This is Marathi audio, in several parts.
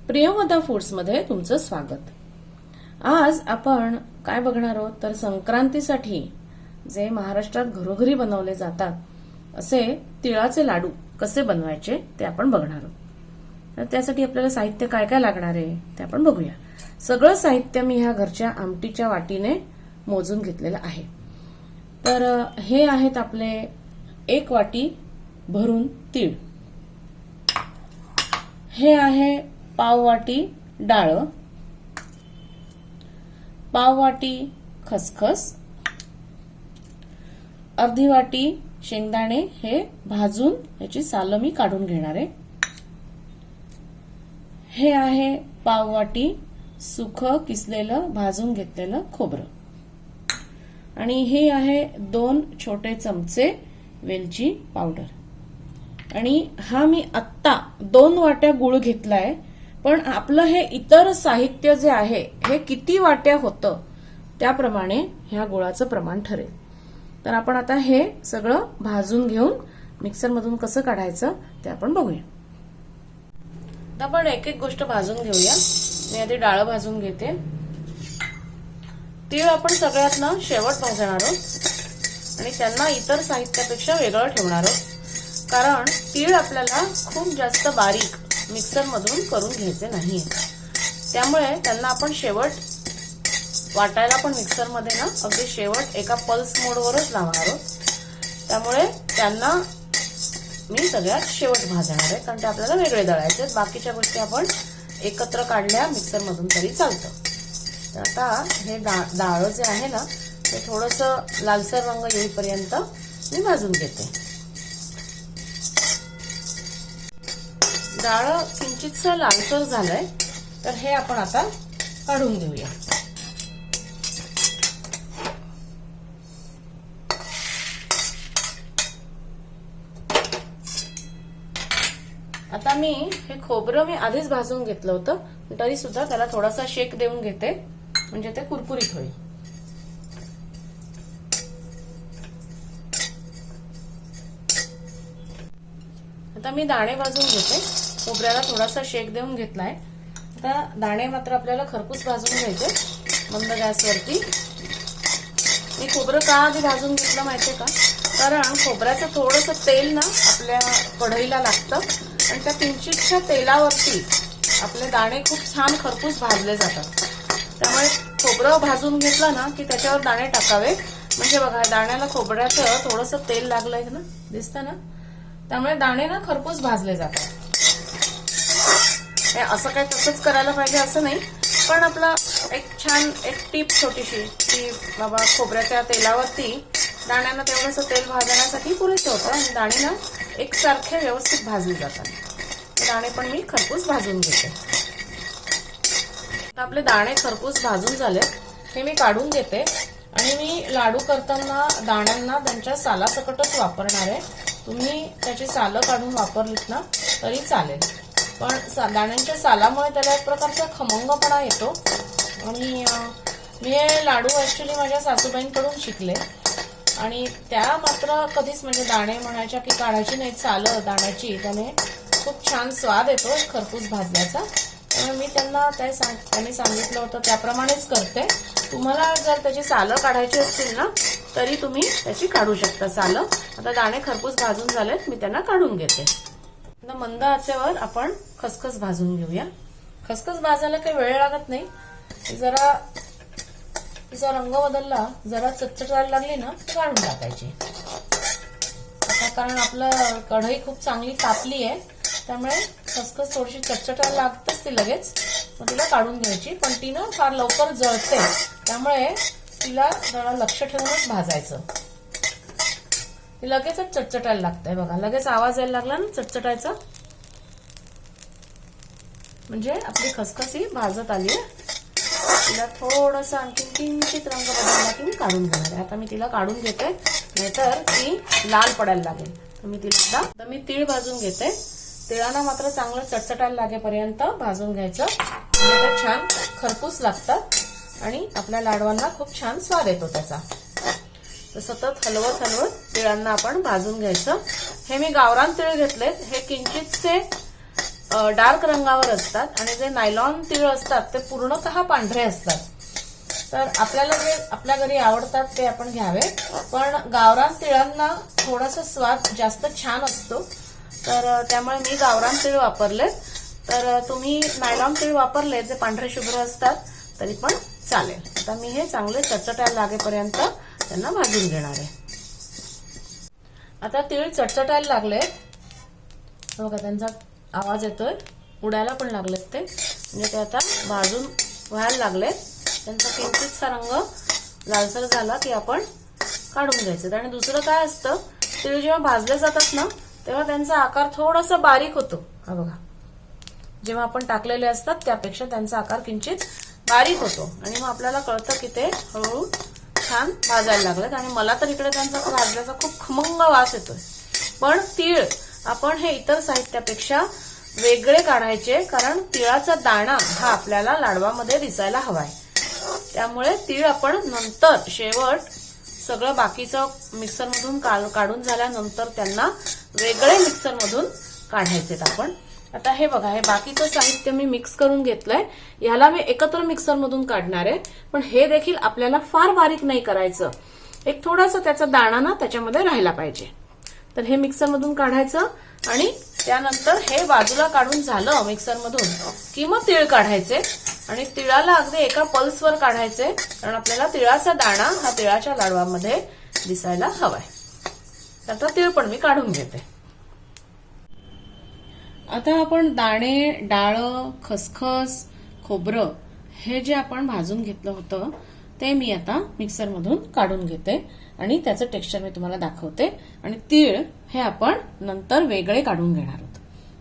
प्रियमदा फूड्समध्ये तुमचं स्वागत। आज आपण काय बघणार आहोत तर संक्रांतीसाठी जे महाराष्ट्रात घरोघरी बनवले जातात असे तिळाचे लाडू कसे बनवायचे ते आपण बघणार आहोत। तर त्यासाठी आपल्याला साहित्य काय काय लागणार आहे ते आपण बघूया। सगळं साहित्य मी ह्या घरच्या आमटीच्या वाटीने मोजून घेतलेलं आहे। तर हे आहेत आपले 1 वाटी भरून तीळ, हे आहे पाव वाटी डाळ, पाव वाटी खसखस, अर्धी वाटी शेंगदाणे हे भाजून याची सालं मी काढून घेणार आहे, हे आहे पाव वाटी सुकं किसलेलं भाजून घेतलेलं खोबरं, आणि हे आहे 2 छोटे चमचे वेलची पावडर, आणि हा मी आत्ता 2 वाट्या गुळ घेतलाय। पण आपलं हे इतर साहित्य जे आहे हे किती वाट्या होतं त्याप्रमाणे ह्या गुळाचं प्रमाण ठरेल। तर आपण आता हे सगळं भाजून घेऊन मिक्सर मधून कसं काढायचं ते आपण बघूया। आता आपण एक एक गोष्ट भाजून घेऊया। मी आधी डाळ भाजून घेते। तीळ आपण सगळ्यात ना शेवट भाजणार आहोत आणि त्यांना इतर साहित्यापेक्षा वेगळं ठेवणार आहोत, कारण तीळ आपल्याला खूप जास्त बारीक मिक्सर मधून करून घ्यायचे नाही, त्यामुळे त्यांना आपण शेवट वाटायला पण मिक्सर मध्ये ना अगदी शेवट एका पल्स मोडवरच लावणार आहोत। त्यामुळे त्यांना मी सगळ्यात शेवट भाजणार आहे, कारण ते आपल्याला वेगळे दळायचे आहेत। बाकीच्या गोष्टी आपण एकत्र काढल्या मिक्सर मधून तरी चालतं। तर आता हे डाळ जे आहे ना ते थोडंसं लालसर रंग येईपर्यंत मी भाजून घेते। डाळ किंचितसं लालसर झालंय, तर हे आपण आता काढून घेऊया। आता मी हे खोबरं मी आधीच भाजून घेतलं होतं, तरी सुद्धा त्याला थोडासा शेक देऊन घेते, म्हणजे ते कुरकुरीत होईल। आता मी दाणे भाजून घेते। खोबऱ्याला थोडासा शेक देऊन घेतलाय। आता दाणे मात्र आपल्याला खरपूस भाजून घ्यायचे मंद गॅसवरती। मी खोबरं का आधी भाजून घेतलं माहितीये का, कारण खोबऱ्याचं थोडंसं तेल ना आपल्या कढईला लागतं आणि त्या किंचितच्या तेलावरती आपले दाणे खूप छान खरपूस भाजले जातात। त्यामुळे खोबरं भाजून घेतलं ना की त्याच्यावर दाणे टाकावे, म्हणजे बघा दाण्याला खोबऱ्याचं थोडंसं तेल लागलंय ना, दिसतं ना, त्यामुळे दाणे ना खरपूस भाजले जातात। असं काही तसंच करायला पाहिजे असं नाही, पण आपला एक छान एक टीप छोटीशी की बाबा खोबऱ्याच्या तेलावरती दाण्यांना तेवढंसं तेल भाजण्यासाठी पुरेसं होतं आणि दाणे ना एकसारखे व्यवस्थित भाजले जातात। दाणे पण मी खरपूस भाजून घेते। आपले दाणे खरपूस भाजून झाले, हे मी काढून घेते आणि मी लाडू करताना दाण्यांना त्यांच्या सालासकटच वापरणार आहे। तुम्ही त्याची सालं काढून वापरलीत ना तरी चालेल, पण दाण्यांच्या सालामुळे त्याला एक प्रकारचा खमंगपणा येतो। आणि मी हे लाडू ऍक्च्युली माझ्या सासूबाईंकडून शिकले, आणि त्या मात्र कधीच म्हणजे दाणे म्हणायच्या की काढायची नाही सालं दाण्याची, त्याने खूप छान स्वाद येतो खरपूस भाजल्याचा। त्यामुळे मी त्यांना त्यांनी सांगितलं होतं त्याप्रमाणेच करते। तुम्हाला जर त्याची सालं काढायची असतील ना तरी तुम्ही त्याची काढू शकता सालं। आता दाणे खरपूस भाजून झालेत, मी त्यांना काढून घेते। मंद आचेवर आपण खसखस भाजून घेऊया। खसखस भाजायला काही वेळ लागत नाही, जरा तिचा रंग बदलला, जरा चटचटायला लागली ना तर काढून टाकायची। आता कारण आपलं कढई खूप चांगली तापली आहे, त्यामुळे खसखस थोडीशी चटचटायला लागतेच ती लगेच, मग तिला काढून घ्यायची। पण ती ना फार लवकर जळते, त्यामुळे तिला जरा लक्ष ठेवूनच भाजायचं। ती लगेचच चटचटायला लागतंय, बघा लगेच आवाज यायला लागला ना चटचटायचा, म्हणजे आपली खसखस ही भाजत आली आहे। तिला थोडंसं आणखी किंचित रंग बदलला की मी काढून घेणार आहे। आता मी तिला काढून घेते, नाहीतर ती लाल पडायला लागेल। तर मी तिला आता मी तीळ भाजून घेते। तिळांना मात्र चांगलं चटचटायला लागेपर्यंत भाजून घ्यायचं, म्हणजे ते छान खरपूस लागतात आणि आपल्या लाडवांना खूप छान स्वाद येतो त्याचा। तर सतत हलवत हलवत तिळांना आपण भाजून घ्यायचं। हे मी गावरान तीळ घेतलेत, हे किंचितसे डार्क रंगावर असतात आणि जे नायलॉन तीळ असतात ते पूर्णतः पांढरे असतात. तर आपल्याला जे आपल्या घरी आवडतात ते आपण घ्यावे, पण गावरान तिळांना थोडासा स्वाद जास्त छान असतो. तर त्यामुळे मी गावरान तीळ वापरले. तर तुम्ही नायलॉन तीळ वापरले जे पांढरे शुभ्र असतात तरी पण चालेल. आता मी हे चांगले चटचटायला लागेपर्यंत त्यांना भाजून घेणार आहे. आता तीळ चटचटायला लागले बघा, त्यांचा आवाज येतोय, उडायला पण लागलेत ते, म्हणजे ते आता भाजून व्हायला लागलेत. त्यांचा किंचितसा रंग लालसर झाला की आपण काढून घ्यायचे. आणि दुसरं काय असतं, तीळ जेव्हा भाजले जातात ना तेव्हा त्यांचा आकार थोडासा बारीक होतो. हा बघा, जेव्हा आपण टाकलेले असतात त्यापेक्षा त्यांचा आकार किंचित बारीक होतो आणि मग आपल्याला कळतं की ते हळूहळू छान भाजायला लागलेत. आणि मला तर इकडे त्यांचा भाजल्याचा खूप खमंग वास येतोय. पण तीळ आपण हे इतर साहित्यापेक्षा वेगळे काढायचे, कारण तिळाचा दाणा हा आपल्याला लाडवामध्ये दिसायला हवाय. त्यामुळे तीळ आपण नंतर शेवट सगळं बाकीचं मिक्सरमधून काढून झाल्यानंतर त्यांना वेगळे मिक्सरमधून काढायचे आपण. आता हे बघा, हे बाकीचं साहित्य मी मिक्स करून घेतलंय. ह्याला मी एकत्र मिक्सरमधून काढणार आहे, पण हे देखील आपल्याला फार बारीक नाही करायचं. एक थोडासा त्याचा दाणा ना त्याच्यामध्ये राहिला पाहिजे. तर हे मिक्सरमधून काढायचं आणि त्यानंतर हे बाजूला काढून झालं मिक्सरमधून की मग तीळ काढायचे आणि तिळाला अगदी एका पल्सवर काढायचे, कारण आपल्याला तिळाचा दाणा हा तिळाच्या लाडवामध्ये दिसायला हवाय. आता तीळ पण मी काढून घेते. आता आपण दाणे, डाळ, खसखस, खोबरं हे जे आपण भाजून घेतलं होतं ते मी आता मिक्सरमधून काढून घेते आणि त्याचं टेक्स्चर मी तुम्हाला दाखवते. आणि तीळ हे आपण नंतर वेगळे काढून घेणार आहोत.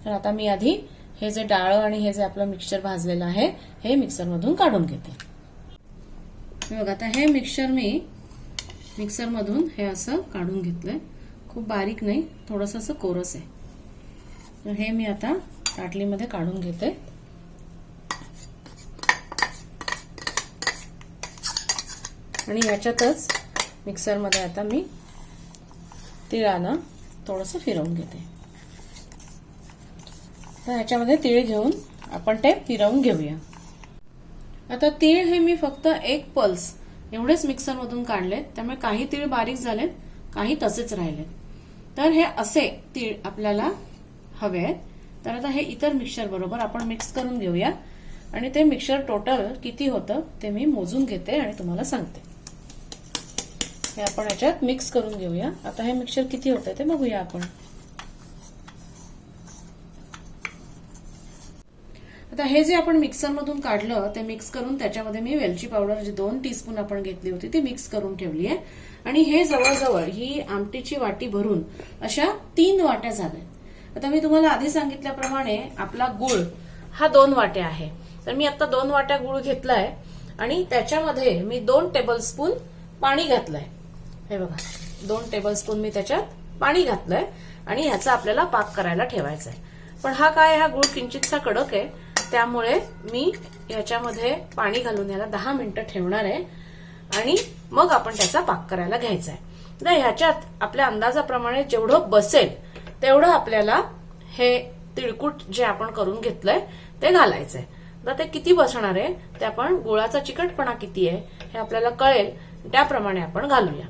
तर आता मी आधी हे जे डाळ आणि हे जे आपलं मिक्सचर भाजलेलं आहे हे मिक्सरमधून काढून घेते. बघा, आता हे मिक्सचर मी मिक्सरमधून हे असं काढून घेतलंय. खूप बारीक नाही, थोडंसं असं कोरस आहे. तर हे मी आता ताटलीमध्ये काढून घेते. आणि याच्यातच मिक्सरमध्ये आता मी तिळाला थोडंसं फिरवून घेते. तर ह्याच्यामध्ये तीळ घेऊन आपण ते फिरवून घेऊया. आता तीळ हे मी फक्त एक पल्स एवढेच मिक्सरमधून काढलेत, त्यामुळे काही तीळ बारीक झालेत, काही तसेच राहिलेत. तर हे असे तीळ आपल्याला हवे आहेत. तर आता हे इतर मिक्सचर बरोबर आपण मिक्स करून घेऊया आणि ते मिक्सचर टोटल किती होतं ते मी मोजून घेते आणि तुम्हाला सांगते. हे आपण याच्यात मिक्स करून घेऊया. आता हे मिक्सचर किती होतं ते बघूया आपण. आता हे जे आपण मिक्सरमधून काढलं ते मिक्स करून त्याच्यामध्ये मी वेलची पावडर जी 2 टीस्पून आपण घेतली होती ती मिक्स करून ठेवली आहे. आणि हे जवळजवळ ही आमटीची वाटी भरून अशा 3 वाट्या झाल्या. आता मी तुम्हाला आधी सांगितल्याप्रमाणे आपला गुळ हा 2 वाट्या आहे. तर मी आता 2 वाट्या गुळ घेतलाय आणि त्याच्यामध्ये मी 2 टेबलस्पून पाणी घातलंय. हे बघा, 2 टेबलस्पून मी त्याच्यात पाणी घातलंय आणि ह्याचा आपल्याला पाक करायला ठेवायचा आहे. पण हा गुळ किंचितसा कडक आहे, त्यामुळे मी ह्याच्यामध्ये पाणी घालून याला 10 मिनिटं ठेवणार आहे आणि मग आपण त्याचा पाक करायला घ्यायचा आहे. तर ह्याच्यात आपल्या अंदाजाप्रमाणे जेवढं बसेल तेवढं आपल्याला हे तिळकुट जे आपण करून घेतलंय ते घालायचंय. तर ते किती बसणार आहे ते आपण, गुळाचा चिकटपणा किती आहे हे आपल्याला कळेल त्याप्रमाणे आपण घालूया.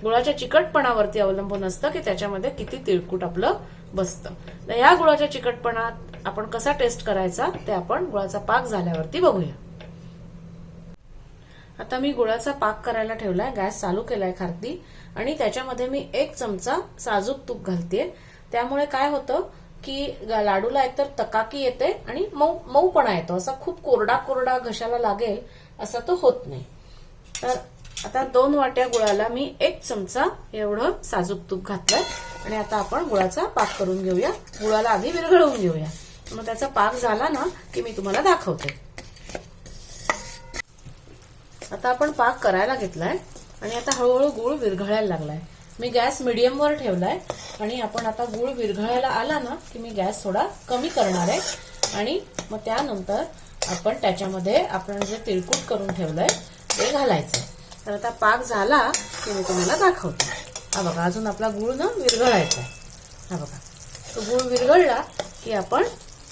गुळाच्या चिकटपणावरती अवलंबून असतं की त्याच्यामध्ये किती तिळकुट आपलं बसतं. तर ह्या गुळाच्या चिकटपणात आपण कसा टेस्ट करायचा ते आपण गुळाचा पाक झाल्यावरती बघूया. आता मी गुळाचा पाक करायला ठेवलाय, गॅस चालू केलाय खारती आणि त्याच्यामध्ये मी 1 चमचा साजूक तूप घालतेय. त्यामुळे काय होतं की लाडूला एकतर तकाकी येते आणि मऊपणा येतो. असा खूप कोरडा कोरडा घशाला लागेल असा तो होत नाही. तर आता 2 वाट्या गुळाला मी 1 चमचा एवढं साजूक तूप घातलंय आणि आता आपण गुळाचा पाक करून घेऊया. गुळाला आधी विरघळवून घेऊया, मग त्याचा पाक झाला ना की मी तुम्हाला दाखवते. आता आपण पाक करायला घेतलाय आणि आता हळूहळू गुळ विरघळायला लागलाय. मी गॅस मीडियमवर ठेवलाय आणि आपण आता गुळ विरघळायला आला ना की मी गॅस थोडा कमी करणार आहे आणि मग त्यानंतर आपण त्याच्यामध्ये आपण जे तिळकुट करून ठेवलंय ते घालायचंय. तर आता पाक झाला की मी तुम्हाला दाखवते. हा बघा, अजून आपला गुळ ना विरघळायचा आहे. हा बघा, तो गुळ विरघळला की आपण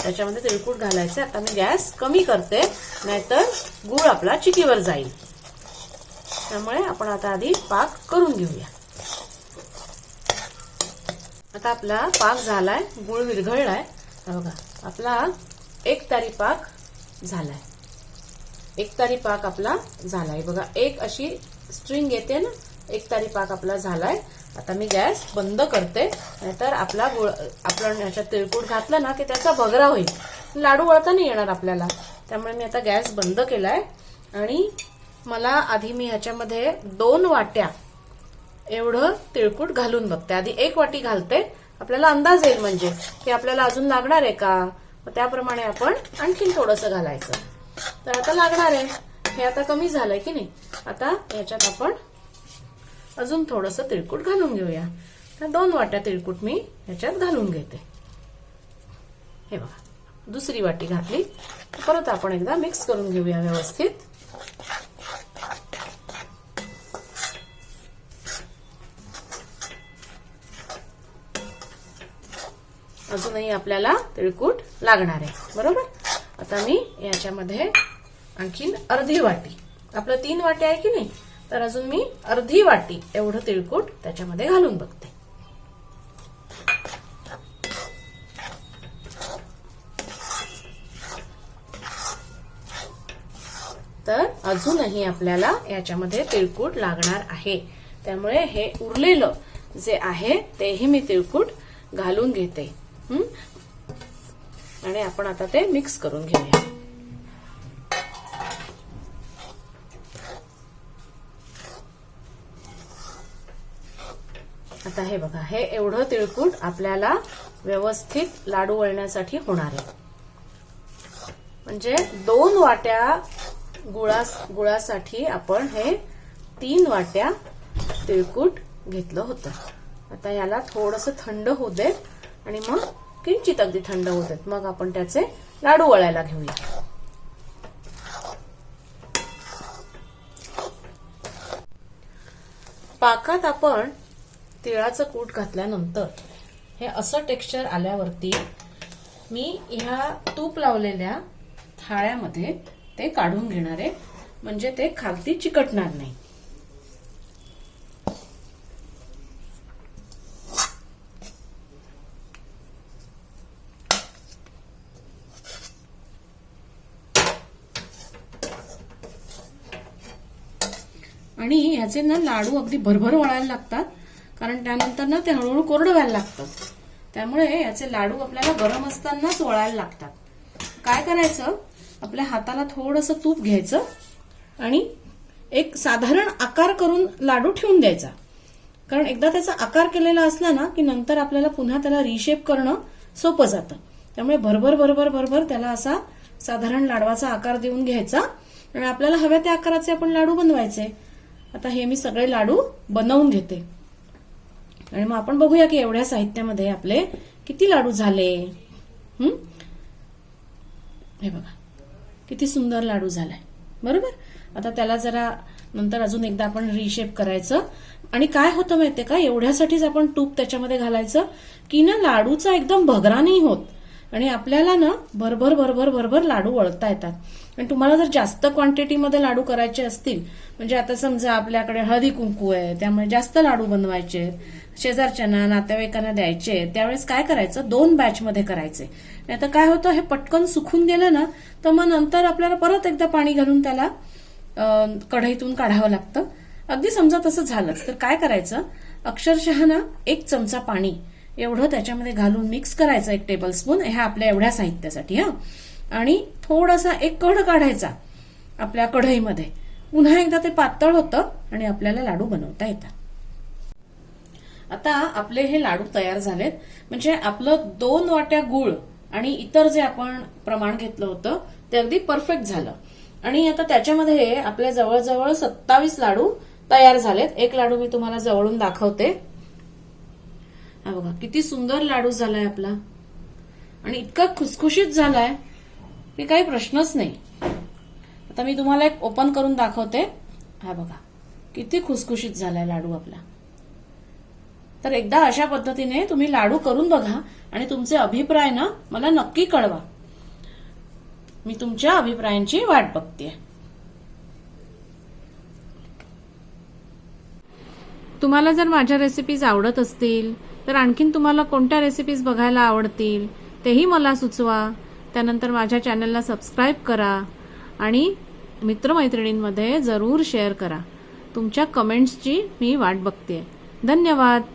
त्याच्यामध्ये तिळकूट घालायचे. आता मी गॅस कमी करते, नाहीतर गूळ आपला चिकीवर जाईल. त्यामुळे आपण आता आधी पाक करून घेऊया. आता आपला पाक झालाय, गूळ विरघळलाय. बघा आपला एकतारी पाक झालाय. एकतारी पाक आपला झालाय. बघा एक अशी स्ट्रिंग येते ना, एकतारी पाक आपला झालाय. आता मी गॅस बंद करते, नाहीतर आपला गुळ आपण याच्यात तिळकूट घातलं ना की त्याचा भगरा होईल, लाडू वळता नाही येणार आपल्याला. त्यामुळे मी आता गॅस बंद केलाय आणि मला आधी मी ह्याच्यामध्ये 2 वाट्या एवढं तिळकूट घालून बघते. आधी 1 वाटी घालते, आपल्याला अंदाज येईल म्हणजे की आपल्याला अजून लागणार आहे का, त्याप्रमाणे आपण आणखीन थोडंसं घालायचं. तर आता लागणार आहे, हे आता कमी झालंय की नाही. आता याच्यात आपण अजून थोडंसं तिळकूट घालून घेऊया. तर 2 वाट्या तिळकूट मी ह्याच्यात घालून घेते. हे बघा दुसरी वाटी घातली. परत आपण एकदा मिक्स करून घेऊया व्यवस्थित. अजूनही आपल्याला तिळकूट लागणार आहे, बरोबर. आता मी याच्यामध्ये आणखीन अर्धी वाटी, आपलं 3 वाटी आहे की नाही, तर अजून मी अर्धी वाटी एवढं तिळकूट त्याच्यामध्ये घालून बघते. तर अजूनही आपल्याला याच्यामध्ये तिळकूट लागणार आहे. त्यामुळे हे उरलेलं जे आहे तेही मी तिळकूट घालून घेते. आणि आपण आता ते मिक्स करून घेऊया. आता हे बघा, हे एवढं तिळकूट आपल्याला व्यवस्थित लाडू वळण्यासाठी होणार आहे. म्हणजे 2 वाट्या गुळासाठी आपण हे 3 वाट्या तिळकूट घेतलं होतं. आता याला थोडंसं थंड होऊ देत आणि मग किंचित अगदी थंड होऊ देत, मग आपण त्याचे लाडू वळायला घेऊया. पाकात आपण तिळाचं कूट घातल्यानंतर हे असं टेक्स्चर आल्यावरती मी ह्या तूप लावलेल्या थाळ्यामध्ये ते काढून घेणार आहे, म्हणजे ते खालती चिकटणार नाही. आणि ह्याचे ना लाडू अगदी भरभर वळायला लागतात, कारण त्यानंतर ना ते हळूहळू कोरडं व्हायला लागतं. त्यामुळे याचे लाडू आपल्याला गरम असतानाच वळायला लागतात. काय करायचं, आपल्या हाताला थोडंसं तूप घ्यायचं आणि एक साधारण आकार करून लाडू ठेवून द्यायचा. कारण एकदा त्याचा आकार केलेला असला ना की नंतर आपल्याला पुन्हा त्याला रिशेप करणं सोपं जातं. त्यामुळे भरभर भरभर भरभर त्याला असा साधारण लाडवाचा आकार देऊन घ्यायचा आणि आपल्याला हव्या त्या आकाराचे आपण लाडू बनवायचे. आता हे मी सगळे लाडू बनवून घेते आणि मग आपण बघूया की एवढ्या साहित्यामध्ये आपले किती लाडू झाले. हे बघा किती सुंदर लाडू झालाय, बरोबर. आता त्याला जरा नंतर अजून एकदा आपण रिशेप करायचं. आणि काय होतं माहितीये का, एवढ्यासाठीच आपण तूप त्याच्यामध्ये घालायचं की ना लाडूचा एकदम भगरा नाही होत आणि आपल्याला ना भरभर भरभर भरभर लाडू वळता येतात. आणि तुम्हाला जर जास्त क्वांटिटीमध्ये लाडू करायचे असतील, म्हणजे आता समजा आपल्याकडे हळदी कुंकू आहे, त्यामुळे जास्त लाडू बनवायचे, शेजारच्यांना नातेवाईकांना द्यायचे, त्यावेळेस काय करायचं, 2 बॅचमध्ये करायचे. नाही तर काय होतं, हे पटकन सुकून गेलं ना तर मग नंतर आपल्याला परत एकदा पाणी घालून त्याला कढईतून काढावं लागतं. अगदी समजा तसं झालंच तर काय करायचं, अक्षरशः ना 1 चमचा पाणी एवढं त्याच्यामध्ये घालून मिक्स करायचं, 1 टेबलस्पून, ह्या आपल्या एवढ्या साहित्यासाठी. आणि थोडासा 1 कढ काढायचा आपल्या कढईमध्ये. पुन्हा एकदा ते पातळ होतं आणि आपल्याला लाडू बनवता येतात. आता आपले हे लाडू तयार झालेत. म्हणजे आपलं 2 वाट्या गूळ आणि इतर जे आपण प्रमाण घेतलं होतं ते अगदी परफेक्ट झालं. आणि आता त्याच्यामध्ये आपल्या जवळजवळ 27 लाडू तयार झालेत. 1 लाडू मी तुम्हाला जवळून दाखवते. हा बघा किती सुंदर लाडू झालाय आपला आणि इतका खुसखुशीत झालाय की काही प्रश्नच नाही. आता मी तुम्हाला एक ओपन करून दाखवते. हा बघा किती खुसखुशीत झालाय लाडू आपला. तर एकदा अशा पद्धतीने तुम्ही लाडू करून बघा आणि तुमचे अभिप्राय ना मला नक्की कळवा. मी तुमच्या अभिप्रायांची वाट बघते. तुम्हाला जर माझ्या रेसिपीज आवडत असतील तर आणखीन तुम्हाला कोणत्या रेसिपीज बघायला आवडतील तेही मला सुचवा. त्यानंतर माझ्या चॅनलला सबस्क्राईब करा आणि मित्रमैत्रिणींमध्ये जरूर शेअर करा. तुमच्या कमेंट्सची मी वाट बघते. धन्यवाद.